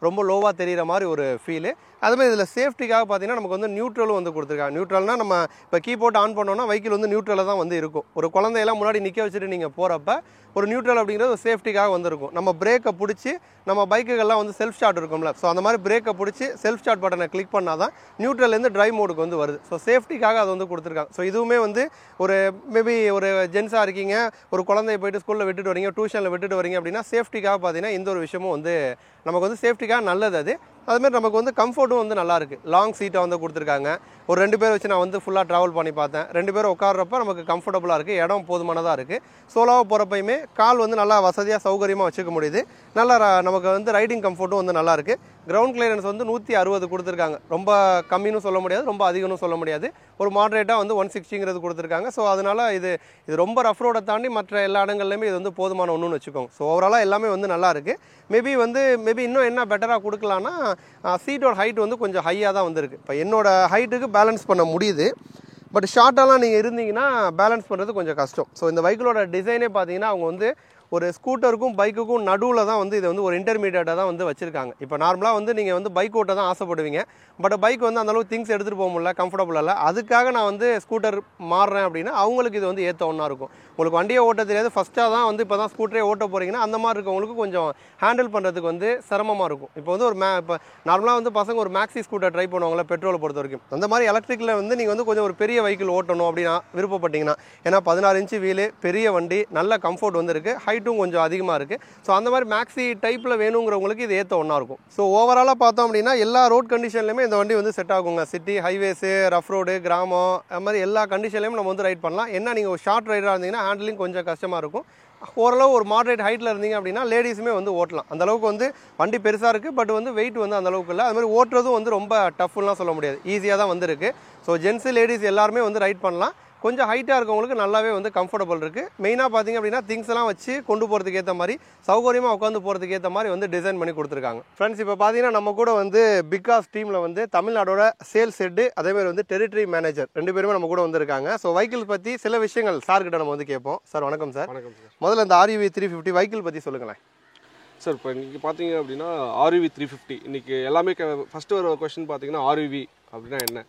ரொம்ப லோவாக தெரிகிற மாதிரி ஒரு ஃபீலு. அதுமாதிரி இதில் சேஃப்டிக்காக பார்த்தீங்கன்னா நமக்கு வந்து நியூட்ரலும் வந்து கொடுத்துருக்காங்க. நியூட்ரல்னா நம்ம இப்போ கீபோர்ட் ஆன் பண்ணோன்னா வெஹிக்கிள் வந்து நியூட்ரலில் தான் வந்து இருக்கும். ஒரு குழந்தையெல்லாம் முன்னாடி நிற்க வச்சுட்டு நீங்கள் போகிறப்ப ஒரு நியூட்ரல் அப்படிங்கிறது ஒரு சேஃப்டிக்காக வந்துருக்கும். நம்ம பிரேக்கை பிடிச்சி நம்ம பைக்குகள்லாம் வந்து செல்ஃப் ஸ்டார்ட் இருக்கும்ல, ஸோ அந்த மாதிரி பிரேக்கை பிடிச்சி செல்ஃப் ஸ்டார்ட் பட்டனை கிளிக் பண்ணால் தான் நியூட்ரல்லேருந்து டிரைவ் மோடுக்கு வந்து வருது. ஸோ சேஃப்டிக்காக அது வந்து கொடுத்துருக்காங்க. ஸோ இதுவுமே வந்து ஒரு மேபி ஒரு ஜென்ஸாக இருக்கீங்க, ஒரு குழந்தைய போயிட்டு ஸ்கூலில் விட்டுட்டு வரீங்க, டியூஷனில் விட்டுட்டு வரீங்க அப்படின்னா சேஃப்டிக்காக பார்த்தீங்கன்னா இந்த ஒரு விஷயமும் வந்து நமக்கு வந்து சேஃப்டிக்காக நல்லது. அதுமாதிரி நமக்கு வந்து கம்ஃபர்ட்டும் வந்து நல்லாயிருக்கு. லாங் சீட்டை வந்து கொடுத்துருக்காங்க. ஒரு 2 பேர் வச்சு நான் வந்து ஃபுல்லாக ட்ராவல் பண்ணி பார்த்தேன். 2 பேர் உட்கார்றப்ப நமக்கு கம்ஃபர்டபுளாக இருக்குது, இடம் போதுமானதாக இருக்குது. சோலோவாக போகிறப்பயுமே கால் வந்து நல்லா வசதியாக சௌகரியமாக வச்சுக்க முடியுது. நல்லா நமக்கு வந்து ரைடிங் கம்ஃபர்ட்டும் வந்து நல்லாயிருக்கு. கிரவுண்ட் கிளியரன்ஸ் வந்து 160 கொடுத்துருக்காங்க. ரொம்ப கம்மின்னு சொல்ல முடியாது, ரொம்ப அதிகம்னு சொல்ல முடியாது. ஒரு மாடரேட்டாக வந்து 160 கொடுத்துருக்காங்க. ஸோ அதனால் இது ரொம்ப ரஃப் ரோடை தாண்டி மற்ற எல்லா இடங்கள்லையுமே இது வந்து போதுமான ஒன்றுன்னு வச்சுக்கோங்க. ஸோ ஓவராலாக எல்லாமே வந்து நல்லா இருக்குது. மேபி இன்னும் என்ன பெட்டராக கொடுக்கலான்னா சீட்டோட ஹைட் வந்து கொஞ்சம் ஹையாக தான் வந்துருக்கு. இப்போ என்னோட ஹைட்டுக்கு பேலன்ஸ் பண்ண முடியுது, பட் ஷார்ட்டாலாம் நீங்கள் இருந்தீங்கன்னா பேலன்ஸ் பண்ணுறது கொஞ்சம் கஷ்டம். ஸோ இந்த பைக்கிலோட டிசைனே பார்த்தீங்கன்னா அவங்க வந்து ஒரு ஸ்கூட்டருக்கும் பைக்குக்கும் நடுவில் தான் வந்து இதை வந்து ஒரு இன்டர்மீடியேட்டாக தான் வந்து வச்சுருக்காங்க. இப்போ நார்மலாக வந்து நீங்கள் வந்து பைக் ஓட்ட தான் ஆசைப்படுவீங்க, பட் பைக் வந்து அந்தளவுக்கு திங்ஸ் எடுத்துகிட்டு போக முடியல, கம்ஃபர்டபுள் இல்லை. அதுக்காக நான் வந்து ஸ்கூட்டர் மாறுறேன் அப்படின்னா அவங்களுக்கு இது வந்து ஏற்ற ஒன்றா இருக்கும். உங்களுக்கு வண்டியை ஓட்ட தெரியாது, ஃபஸ்ட்டாக தான் வந்து இப்போ தான் ஸ்கூட்டரே ஓட்ட போகிறீங்கன்னா அந்த மாதிரி இருக்கவங்களுக்கு கொஞ்சம் ஹேண்டில் பண்ணுறதுக்கு வந்து சிரமமாக இருக்கும். இப்போ வந்து இப்போ நார்மலாக வந்து பசங்க ஒரு மேக்ஸி ஸ்கூட்டர் ட்ரை பண்ணுவாங்களா பெட்ரோலை பொறுத்த வரைக்கும், அந்த மாதிரி எலக்ட்ரிக்கில் வந்து நீங்கள் வந்து கொஞ்சம் ஒரு பெரிய வெஹிக்கிள் ஓட்டணும் அப்படின்னா விருப்பப்பட்டீங்கன்னா, ஏன்னா 16 இன்ச்சு வீலு, பெரிய வண்டி, நல்ல கம்ஃபர்ட் வந்து இருக்குது, ஹை ஹைட்டும் கொஞ்சம் அதிகமாக இருக்குது. ஸோ அந்த மாதிரி மேக்ஸி டைப்பில் வேணுங்கிறவங்களுக்கு இது ஏற்ற ஒன்றா இருக்கும். ஸோ ஓவராலாக பார்த்தோம் அப்படின்னா எல்லா ரோட் கண்டிஷன்லையுமே இந்த வண்டி வந்து செட் ஆகுங்க. சிட்டி, ஹைவேஸு, ரஃப் ரோடு, கிராமம், அது மாதிரி எல்லா கண்டிஷன்லையும் நம்ம வந்து ரைட் பண்ணலாம். என்ன நீங்கள் ஒரு ஷார்ட் ரைடராக இருந்தீங்கன்னா ஹேண்ட்லிங் கொஞ்சம் கஷ்டமாக இருக்கும். ஓரளவு ஒரு மாடரேட் ஹைட்டில் இருந்தீங்க அப்படின்னா லேடிஸுமே வந்து ஓட்டலாம். அந்தளவுக்கு வந்து வண்டி பெருசாக இருக்குது, பட் வந்து வெயிட் வந்து அந்தளவுக்கு இல்லை. அது மாதிரி ஓட்டுறதும் வந்து ரொம்ப டஃப்லாம் சொல்ல முடியாது, ஈஸியாக தான் வந்துருக்கு. ஸோ ஜென்ஸு லேடிஸ் எல்லாருமே வந்து ரைட் பண்ணலாம். கொஞ்சம் ஹைட்டாக இருக்கவங்களுக்கு நல்லாவே வந்து கம்ஃபர்டபுள் இருக்குது. மெயினாக பார்த்திங்க அப்படின்னா திங்ஸ் எல்லாம் வச்சு கொண்டு போகிறதுக்கு ஏற்ற மாதிரி சௌகரியமாக உட்காந்து போகிறதுக்கு ஏற்ற மாதிரி வந்து டிசைன் பண்ணி கொடுத்துருக்காங்க. ஃப்ரெண்ட்ஸ், இப்போ பார்த்தீங்கன்னா நம்ம கூட வந்து பிகாஸ் டீமில் வந்து தமிழ்நாடோட சேல்ஸ் ஹெட்டு, அதேமாதிரி வந்து டெரிட்டரி மேனேஜர் 2 பேருமே நம்ம கூட வந்திருக்காங்க. ஸோ வெஹிக்கிள் பற்றி சில விஷயங்கள் சார்கிட்ட நம்ம வந்து கேட்போம். சார் வணக்கம் சார். வணக்கம் சார். முதல்ல இந்த RUV 350 வெஹிக்கிள் பற்றி சொல்லுங்களேன் சார். இப்போ இன்றைக்கி பார்த்தீங்க அப்படின்னா RUV 350 இன்றைக்கி எல்லாமே ஃபஸ்ட்டு ஒரு கொஸ்டின் பார்த்தீங்கன்னா RUV அப்படின்னா என்ன?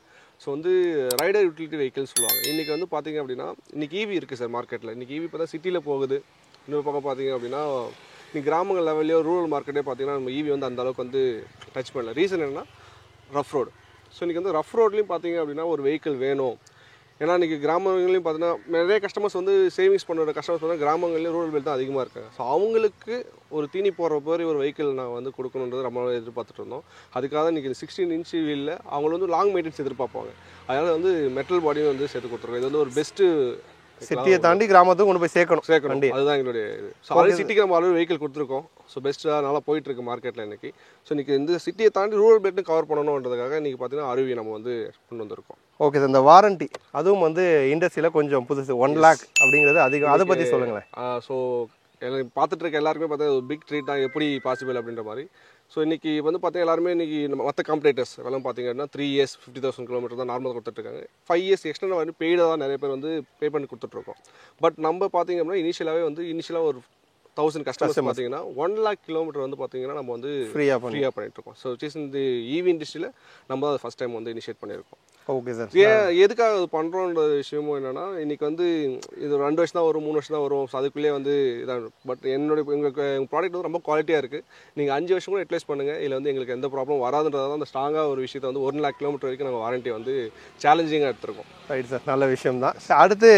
ஸோ வந்து ரைடர் யூட்டிலிட்டி வெஹிக்கிள்ஸ் சொல்லுவாங்க. இன்றைக்கி வந்து பார்த்திங்க அப்படின்னா இன்றைக்கி EV இருக்குது சார் மார்க்கெட்டில். இன்றைக்கி EV இப்போ தான் சிட்டியில் போகுது. இன்னொரு பக்கம் பார்த்திங்க அப்படின்னா இன்றைக்கி கிராமங்கள் லெவல்லையோ ரூரல் மார்க்கெட்டே பார்த்திங்கன்னா நம்ம EV வந்து அந்தளவுக்கு வந்து டச் பண்ணல. ரீசன் என்னென்னா ரஃப் ரோடு. ஸோ இன்றைக்கி வந்து ரஃப் ரோட்லேயும் பார்த்திங்க அப்படின்னா ஒரு வெஹிக்கிள் வேணும். ஏன்னா இன்றைக்கி கிராமங்களையும் பார்த்தீங்கன்னா நிறைய கஸ்டமர்ஸ் வந்து சேவிங்ஸ் பண்ணுற கஸ்டமர்ஸ் வந்து கிராமங்கள்லேயும் ரூரல் பெல்ட் தான் அதிகமாக இருக்காங்க. ஸோ அவங்களுக்கு ஒரு தீனி போடுற மாதிரி ஒரு வெஹிக்கிள் நான் வந்து கொடுக்கணுன்றது ரொம்ப எதிர்பார்த்துட்டு இருந்தோம். அதுக்காக தான் இன்றைக்கி 16 இன்ச் வீலில் அவங்க வந்து லாங் மெயின்டெனன்ஸ் எதிர்பார்ப்பாங்க. அதனால் வந்து மெட்டல் பாடியும் வந்து சேர்த்து கொடுத்துருக்கோம். இது வந்து ஒரு பெஸ்ட்டு சிட்டியை தாண்டி கிராமத்துக்கு கொண்டு போய் சேர்க்கணும். அதுதான் எங்களுடைய இது. ஸோ ஆல்ரெடி சிட்டிக்கு நம்ம ஆல்ரெடி வெஹிக்கிள் கொடுத்துருக்கோம். ஸோ பெஸ்ட்டாக நல்லா போயிட்டுருக்கு மார்க்கெட்டில் இன்றைக்கி. ஸோ இன்றைக்கி இந்த சிட்டியை தாண்டி ரூரல் பெல்ட்டும் கவர் பண்ணணுன்றதுக்காக இன்றைக்கி பார்த்தீங்கன்னா RUV நம்ம வந்து கொண்டு வந்திருக்கோம். Okay sir. இந்த வாரண்டி அதுவும் வந்து இண்டஸ்ட்ரியில் கொஞ்சம் புதுசு 1 lakh அப்படிங்கிறது அதிகம். அதை பற்றி சொல்லுங்களேன். ஸோ எனக்கு பார்த்துட்டு இருக்க எல்லாருக்குமே பார்த்தா ஒரு பிக் ட்ரீட் தான், எப்படி பாசிபிள் அப்படின்ற மாதிரி. ஸோ இன்றைக்கி வந்து பார்த்தீங்கன்னா எல்லாருமே இன்றைக்கி நம்ம மற்ற காம்படேட்டர்ஸ் எல்லாம் பார்த்தீங்க அப்படின்னா 3 years 50,000 கிலோமீட்டர் தான் நார்மலாக கொடுத்துட்ருக்காங்க. 5 years எக்ஸ்டெண்ட் வந்து பெய்டாக தான் நிறைய பேர் வந்து பே பண்ணி கொடுத்துட்ருக்கோம். பட் நம்ம பார்த்தீங்க அப்படின்னா இனிஷியலாக ஒரு 1000 கஸ்டமர்ஸ் பார்த்தீங்கன்னா 1 lakh கிலோமீட்டர் வந்து பார்த்தீங்கன்னா நம்ம வந்து ஃப்ரீயாக பண்ணிட்டு இருக்கோம். ஸோ இந்த EV இண்டஸ்ட்ரியில் நம்ம தான் ஃபஸ்ட் டைம் வந்து இனிஷியேட் பண்ணியிருக்கோம். Okay sir. எதுக்காக அது பண்ணுறோன்ற விஷயமும் என்னென்னா இன்றைக்கி வந்து இது 2 வருஷம் தான் வரும், 3 வருஷம் தான் வரும். ஸோ அதுக்குள்ளேயே வந்து இதாக பட் எங்கள் ப்ராடக்ட் வந்து ரொம்ப குவாலிட்டியாக இருக்குது. நீங்கள் 5 வருஷம் கூட யூட்டிலைஸ் பண்ணுங்கள், இதில் வந்து எங்களுக்கு எந்த ப்ராப்ளம் வராதுன்றதான் அந்த ஸ்ட்ராங்காக ஒரு விஷயத்தை வந்து 1 lakh கிலோமீட்டர் வரைக்கும் நாங்கள் வாரண்ட்டி வந்து சேலஞ்சிங்காக எடுத்துருக்கோம். ரைட் சார், நல்ல விஷயம் தான். அடுத்து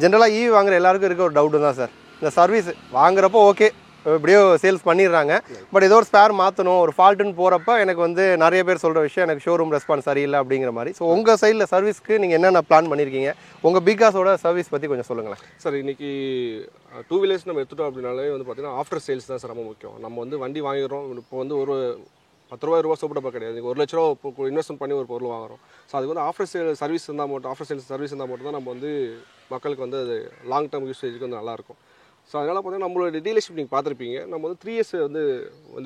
ஜென்ரலாக EV வாங்குற எல்லாருக்கும் இருக்க ஒரு டவுட்டு தான் சார். இந்த சர்வீஸ் வாங்குறப்போ ஓகே எப்படியோ சேல்ஸ் பண்ணிடுறாங்க, பட் ஏதோ ஒரு ஸ்பேர் மாற்றணும், ஒரு ஃபால்ட்டுன்னு போகிறப்ப எனக்கு வந்து நிறைய பேர் சொல்கிற விஷயம் எனக்கு ஷோரூம் ரெஸ்பான்ஸ் சரியில்லை அப்படிங்கிற மாதிரி. ஸோ உங்கள் சைடில் சர்வீஸ்க்கு நீங்கள் என்னென்ன பிளான் பண்ணியிருக்கீங்க, உங்கள் பிகாஸோட சர்வீஸ் பற்றி கொஞ்சம் சொல்லுங்களேன் சார். இன்றைக்கி 2 wheelers நம்ம எடுத்துட்டோம் அப்படின்னாலே வந்து பார்த்தீங்கன்னா ஆஃப்டர் சேல்ஸ் தான் சார் ரொம்ப முக்கியம். நம்ம வந்து வண்டி வாங்கிடுறோம், இப்போ வந்து ஒரு 10 ரூபா சோப்படப்பா கிடையாது, 1 லட்ச ரூபா இன்வெஸ்ட்மெண்ட் பண்ணி ஒரு பொருள் வாங்குறோம். ஸோ அதுக்கு வந்து ஆஃப்டர் சேல் சர்வீஸ் இருந்தால் மட்டும், ஆஃப்டர் சேல்ஸ் சர்வீஸ் இருந்தால் மட்டும் தான் நம்ம வந்து மக்களுக்கு வந்து அது லாங் டேர்ம் யூசேஜுக்கு வந்து நல்லாயிருக்கும். ஸோ அதனால் பார்த்தீங்கன்னா நம்மளோட டீலர்ஷிப் நீங்கள் பார்த்துருப்பீங்க, நம்ம வந்து 3 years வந்து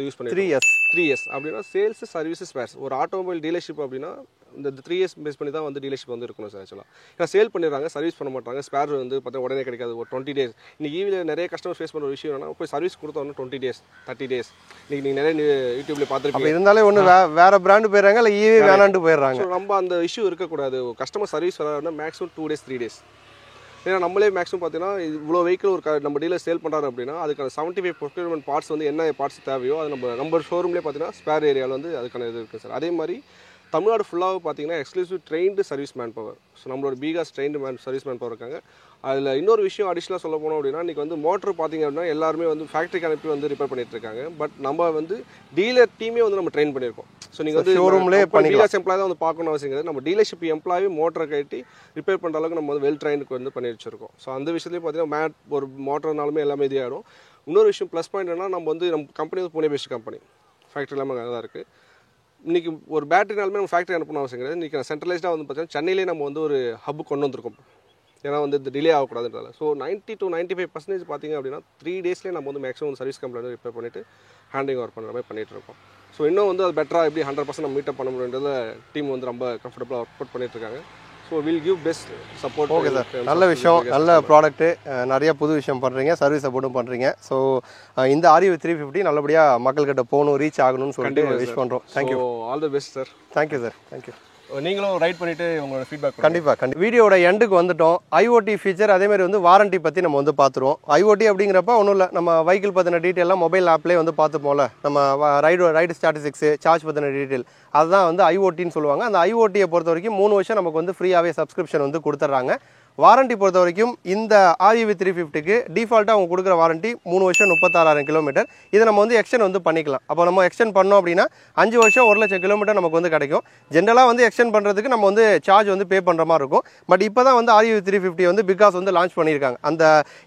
யூஸ் பண்ணி 3 years அப்படின்னா சேல்ஸ் சர்வீஸ் ஸ்பேர்ஸ். ஒரு ஆட்டோமொபைல் டீலர்ஷிப் அப்படின்னா இந்த 3 years பேஸ் பண்ணி தான் வந்து டீலர்ஷிப் வந்து இருக்கணும் சார். ஆக்சுவலாக ஏன்னா சேல் பண்ணிடுறாங்க, சர்வீஸ் பண்ண மாட்டாங்க. ஸ்பேர் வந்து பார்த்தீங்கன்னா உடனே கிடைக்காது, ஒரு 20 days. இன்றைக்கி EVயில் நிறைய கஸ்டமர் ஃபேஸ் பண்ணுற விஷயம் என்னன்னா போய் சர்வீஸ் கொடுத்தோன்னா 20 days 30 days. இன்றைக்கி நீங்கள் நிறைய யூடியூப்ல பார்த்துருப்பீங்க. இருந்தாலே ஒன்று வேறு பிராண்டு போயிடுறாங்க, இல்லை EV வேணான்ட்டு போயிடுறாங்க. ஸோ நம்ம அந்த இஷ்யூ இருக்கக்கூடாது. கஸ்டமர் சர்வீஸ் வராதுன்னா மேக்ஸிமம் 2 days 3 days. ஏன்னா நம்மளே மேக்ஸிமம் பார்த்தீங்கன்னா இவ்வளோ வெஹிக்கிள் ஒரு நம்ம டீலர் சேல் பண்ணுறாரு அப்படின்னா அதுக்கான 75 ப்ரொக்யூர்மெண்ட் பார்ட்ஸ் வந்து என்ன பார்ட்ஸ் தேவையோ அது நம்ம ஷோரூம்லேயே பார்த்தீங்கன்னா ஸ்பேர் ஏரியாவில் வந்து அதுக்கான இது இருக்குது சார். அதே மாதிரி தமிழ்நாடு ஃபுல்லாக பார்த்தீங்கன்னா exclusive trained service man power. So நம்மளோட because trained service man power இருக்காங்க. அதில் இன்னொரு விஷயம் அடிஷ்னலாக சொல்ல போனோம் அப்படின்னா இன்றைக்கி வந்து மோட்டர் பார்த்திங்க அப்படின்னா எல்லாருமே வந்து ஃபேக்ட்ரிக்கு அனுப்பி வந்து ரிப்பேர் பண்ணிட்டு இருக்காங்க. பட் நம்ம வந்து டீலர் டீமே வந்து நம்ம ட்ரெயின் பண்ணியிருக்கோம். ஸோ நீங்கள் வந்து ஷோரூம்லேயே டீலர்ஸ் எம்ப்ளாய் தான் வந்து பார்க்கணும் அவசியம் கிடையாது. நம்ம டீலர்ஷிப் எம்ப்ளாயி மோட்டரை கட்டி ரிப்பேர் பண்ணுற அளவுக்கு நம்ம வந்து வெல் ட்ரெயினுக்கு வந்து பண்ணி வச்சிருக்கோம். ஸோ அந்த விஷயத்துலேயும் பார்த்தீங்கன்னா ஒரு மோட்டர்னாலுமே எல்லாமே இதாகிடும். இன்னொரு விஷயம் ப்ளஸ் பாயிண்ட் என்ன, நம்ம வந்து நம்ம கம்பெனி வந்து புனே பேஸ்ட் கம்பெனி, ஃபேக்ட்ரி எல்லாமே அங்கே தான் இருக்குது. இன்றைக்கி ஒரு பேட்டரினாலுமே நம்ம ஃபேக்ட்ரி அனுப்பணும் அவசியம் கிடையாது. இன்றைக்கி சென்ட்ரலைஸ்டாக வந்து பார்த்தீங்கன்னா சென்னையிலே நம்ம வந்து ஒரு ஹப் கொண்டு வந்திருக்கோம். ஏன்னா வந்து இந்த டிலே ஆகக்கூடாதுன்றதால. ஸோ 90 to 95% பார்த்திங்க அப்படின்னா 3 daysலேயே நம்ம வந்து மேக்ஸிமம் சர்வீஸ் கம்ப்ளைண்ட் ரிப்பேர் பண்ணிவிட்டு ஹேண்டிங் ஓவர் பண்ணுற மாதிரி பண்ணிகிட்டு இருக்கோம். ஸோ இன்னும் வந்து அது பெட்டராக எப்படி 100% நம்ம மீட்டப் பண்ண முடியுன்றத டீம் வந்து ரொம்ப கம்ஃபர்டபுளாக ஒர்க் அவுட் பண்ணிட்டு இருக்காங்க. So will give best support. Okay sir, நல்ல விஷயம், நல்ல ப்ராடக்ட்டு, நிறைய புது விஷயம் பண்ணுறீங்க, சர்வீஸ் சப்போர்ட்டும் பண்ணுறீங்க. ஸோ இந்த RUV 350 நல்லபடியாக மக்கள்கிட்ட போகணும், ரீச் ஆகணும்னு சொல்லிட்டு விஷ் பண்ணுறோம். Thank you, all the best sir. Thank you sir, thank you. நீங்களும் ரைட் பண்ணிவிட்டு உங்களோட ஃபீட்பேக் கண்டிப்பாக வீடியோட எண்டுக்கு வந்துட்டோம். IoT ஃபீச்சர் அதேமாதிரி வந்து வாரண்ட்டி பற்றி நம்ம வந்து பார்த்துருவோம். IoT அப்படிங்கிறப்ப ஒன்றும் இல்லை, நம்ம வெஹிக்கிள் பற்றின டீட்டெயிலாம் மொபைல் ஆப்லேயே வந்து பார்த்துப்போம்ல. நம்ம ரைடு ஸ்டாட்டிஸ்டிக்ஸு, சார்ஜ் பற்றின டீட்டெயில், அதுதான் வந்து IoTன்னு சொல்லுவாங்க. அந்த IoTயை பொறுத்த வரைக்கும் 3 வருஷம் நமக்கு வந்து ஃப்ரீயாகவே சப்ஸ்கிரிப்ஷன் வந்து கொடுத்துட்றாங்க. வாரண்டி பொறுத்த வரைக்கும் இந்த ஆர்யூவி 350க்கு டிஃபால்ட்டாக அவங்க கொடுக்குற வாரண்டி 3 வருஷம் 36,000 கிலோமீட்டர். இதை நம்ம வந்து எக்ஸ்டெண்ட் வந்து பண்ணிக்கலாம். அப்போ நம்ம எக்ஸ்டெண்ட் பண்ணோம் அப்படின்னா 5 வருஷம் 1 லட்சம் கிலோமீட்டர் நமக்கு வந்து கிடைக்கும். ஜென்ரலாக வந்து எக்ஸ்டெண்ட் பண்ணுறதுக்கு நம்ம வந்து சார்ஜ் வந்து பே பண்ணுற மாதிரி இருக்கும். பட் இப்போ தான் வந்து ஆர்யூவி 350 வந்து பிகாஸ் வந்து லான்ச் பண்ணியிருக்காங்க. அந்த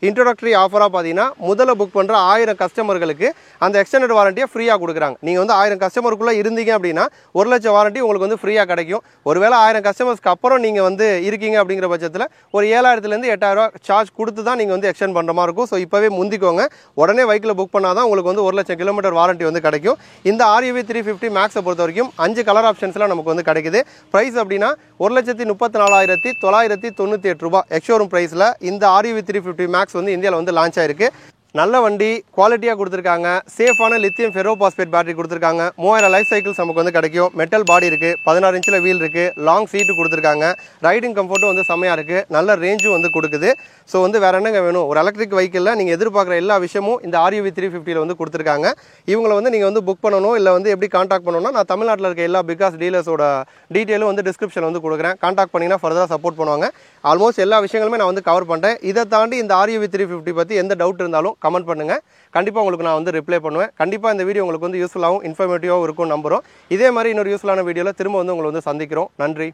இன்ட்ரோடக்டரி ஆஃபராக பார்த்தீங்கன்னா முதல்ல புக் பண்ணுற 1000 கஸ்டமர்களுக்கு அந்த எக்ஸ்டெண்டட் வாரண்டியை ஃப்ரீயாக கொடுக்குறாங்க. நீங்கள் வந்து 1000 கஸ்டமருக்குள்ளே இருந்தீங்க அப்படின்னா 1 லட்சம் வாரண்டி உங்களுக்கு வந்து ஃப்ரீயாக கிடைக்கும். ஒருவேளை 1000 கஸ்டமர்ஸ்க்கு அப்புறம் நீங்கள் வந்து இருக்கீங்க அப்படிங்கிற பட்சத்தில் ஒரு 7,000லேருந்து 8,000 சார்ஜ் கொடுத்து தான் நீங்கள் வந்து எக்ஸ்டெண்ட் பண்ணுற மாதிரி இருக்கும். ஸோ இப்போவே முந்திக்கோங்க. உடனே பைக்கில் புக் பண்ணால் தான் உங்களுக்கு வந்து 1 லட்சம் கிலோமீட்டர் வாரண்டி வந்து கிடைக்கும். இந்த ஆர்யூவி 350 மேக்ஸை பொறுத்த வரைக்கும் 5 கலர் ஆப்ஷன்ஸ்லாம் நமக்கு வந்து கிடைக்குது. ப்ரைஸ் அப்படின்னா 1,34,998 ரூபாய் எக்ஸ்ஷோரூம் ப்ரைஸில் இந்த ஆர்யூவி 350 மேக்ஸ் வந்து இந்தியாவில் வந்து லான்ச் ஆயிருக்கு. நல்ல வண்டி, குவாலிட்டியாக கொடுத்துருக்காங்க. சேஃபான லித்தியம் ஃபெரோபாஸ்பேட் பேட்டரி கொடுத்துருக்காங்க. 3000 லைஃப் சைக்கிள்ஸ் நமக்கு வந்து கிடைக்கும். மெட்டல் பாடி இருக்குது, 16 இன்ச்சில் வீல் இருக்குது, லாங் சீட்டு கொடுத்துருக்காங்க. ரைடிங் கம்ஃபர்ட்டும் வந்து செம்மையாக இருக்குது. நல்ல ரேஞ்சும் வந்து கொடுக்குது. ஸோ வந்து வேறு என்னங்க வேணும்? ஒரு எலக்ட்ரிக் வெஹிக்கிளில் நீங்கள் எதிர்பார்க்குற எல்லா விஷயமும் இந்த ஆர்யூவி 350 வந்து கொடுத்துருக்காங்க. இவங்களை வந்து நீங்கள் வந்து புக் பண்ணணும், இல்லை வந்து எப்படி காண்டாக்ட் பண்ணணும்னா நான் தமிழ்நாட்டில் இருக்க எல்லா பிகாஸ் டீலர்ஸோட டீட்டெயிலும் வந்து டிஸ்கிரிப்ஷனில் வந்து கொடுக்குறேன். காண்டாக்ட் பண்ணிங்கன்னா ஃபர்தராக சப்போர்ட் பண்ணுவாங்க. ஆல்மோஸ்ட் எல்லா விஷயங்களுமே நான் வந்து கவர் பண்ணுறேன். இதை தாண்டி இந்த ஆர்யூவி 350 பற்றி எந்த டவுட் இருந்தாலும் கமெண்ட் பண்ணுங்கள். கண்டிப்பாக உங்களுக்கு நான் வந்து ரிப்ளை பண்ணுவேன். கண்டிப்பாக இந்த வீடியோ உங்களுக்கு வந்து யூஸ்ஃபுல்லாகவும் இன்ஃபர்மேட்டிவாகவும் இருக்கும் நம்புகிறோம். இதே மாதிரி இன்னொரு யூஸ்ஃபுல்லான வீடியோவில் திரும்ப வந்து உங்களை வந்து சந்திக்கிறோம். நன்றி.